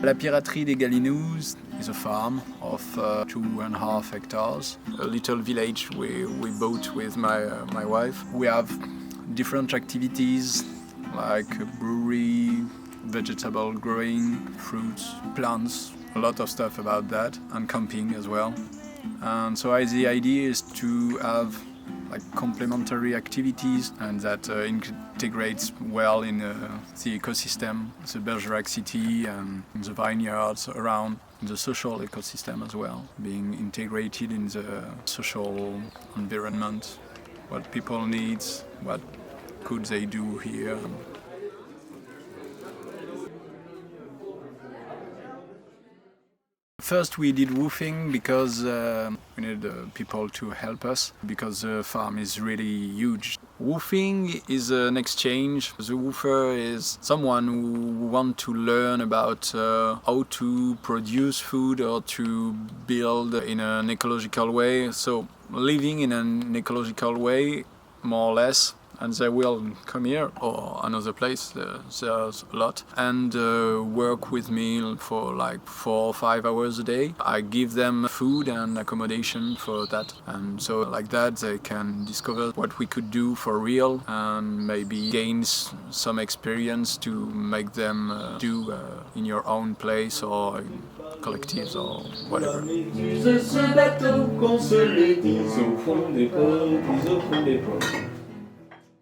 La Piraterie des Galinoux is a farm of 2.5 hectares, a little village we bought with my wife. We have different activities like a brewery, vegetable growing, fruits, plants, a lot of stuff about that, and camping as well. And so the idea is to have like complementary activities and that integrates well in the ecosystem, the Bergerac city and the vineyards around, the social ecosystem as well, being integrated in the social environment, what people need, what could they do here. First we did roofing because we needed people to help us because the farm is really huge. Roofing is an exchange. The roofer is someone who wants to learn about how to produce food or to build in an ecological way. So living in an ecological way, more or less. And they will come here or another place, there's a lot, and work with me for like 4 or 5 hours a day. I give them food and accommodation for that, and so like that they can discover what we could do for real and maybe gain some experience to make them do in your own place or in collectives or whatever.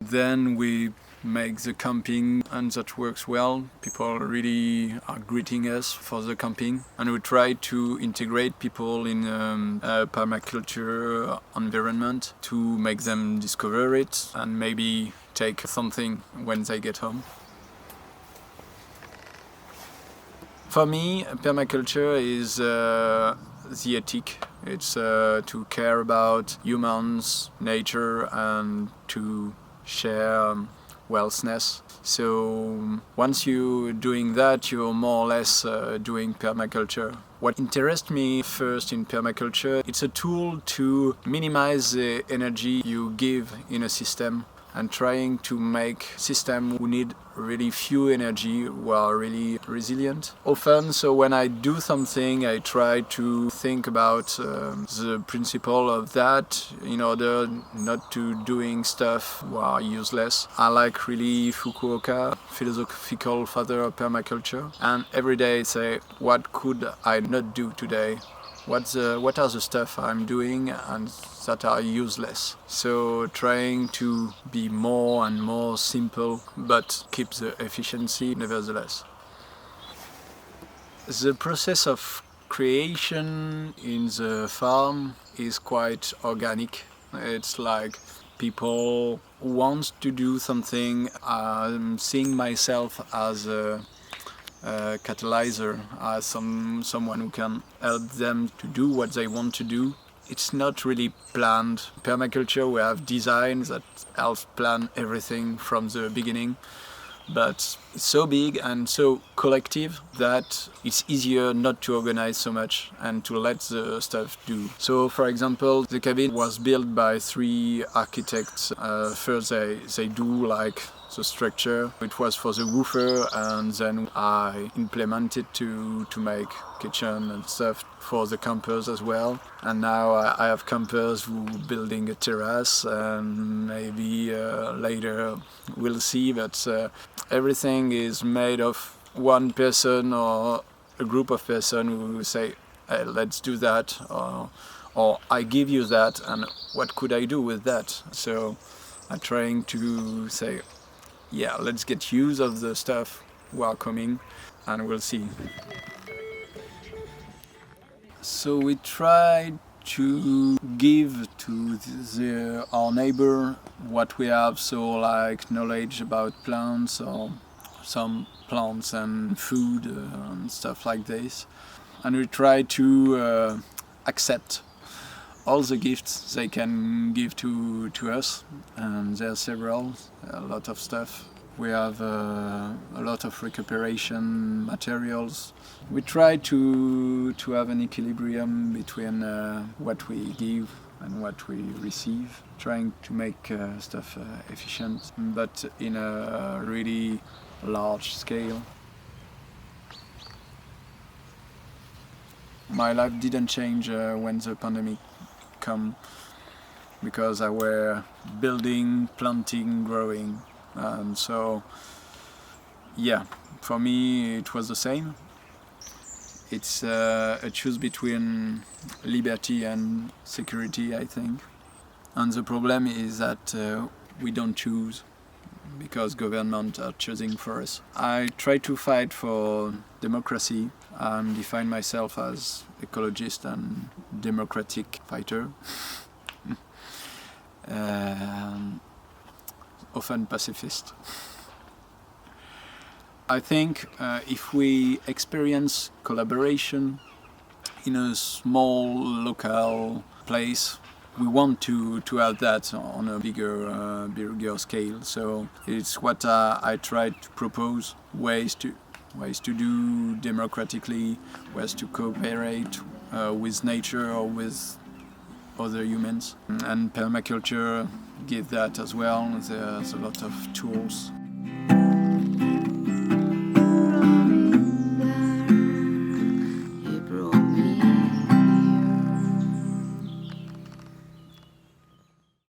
Then we make the camping and that works well. People really are greeting us for the camping and we try to integrate people in a permaculture environment to make them discover it and maybe take something when they get home. For me, permaculture is the ethic. It's to care about humans, nature and to share wellness. So once you're doing that, you're more or less doing permaculture. What interests me first in permaculture, it's a tool to minimize the energy you give in a system and trying to make systems who need really few energy who are really resilient. Often, so when I do something, I try to think about the principle of that in order not to doing stuff who are useless. I like really Fukuoka, philosophical father of permaculture, and every day I say, what could I not do today? What are the stuff I'm doing and that are useless? So trying to be more and more simple but keep the efficiency nevertheless. The process of creation in the farm is quite organic. It's like people want to do something. I'm seeing myself as a catalyzer, as someone who can help them to do what they want to do. It's not really planned. Permaculture, we have design that helps plan everything from the beginning, but it's so big and so collective that it's easier not to organize so much and to let the stuff do. So for example, the cabin was built by 3 architects. First they do like the structure. It was for the roofer and then I implemented to make kitchen and stuff for the campers as well. And now I have campers who are building a terrace and maybe later we'll see, but everything is made of one person or a group of person who say, hey, let's do that, or I give you that and what could I do with that? So I'm trying to say, yeah, let's get use of the stuff who are coming and we'll see. So we tried to give to our neighbor what we have, so like knowledge about plants or some plants and food and stuff like this. And we try to accept all the gifts they can give to us, and there are several, a lot of stuff. We have a lot of recuperation materials. We try to have an equilibrium between what we give and what we receive, trying to make stuff efficient, but in a really large scale. My life didn't change when the pandemic came, because I were building, planting, growing, and so yeah, for me it was the same. It's a choice between liberty and security, I think. And the problem is that we don't choose, because governments are choosing for us. I try to fight for democracy and define myself as ecologist and democratic fighter. Often pacifist. I think if we experience collaboration in a small local place, we want to have that on a bigger scale. So it's what I try to propose, ways to do democratically, ways to cooperate with nature or with other humans. And permaculture gives that as well. There's a lot of tools.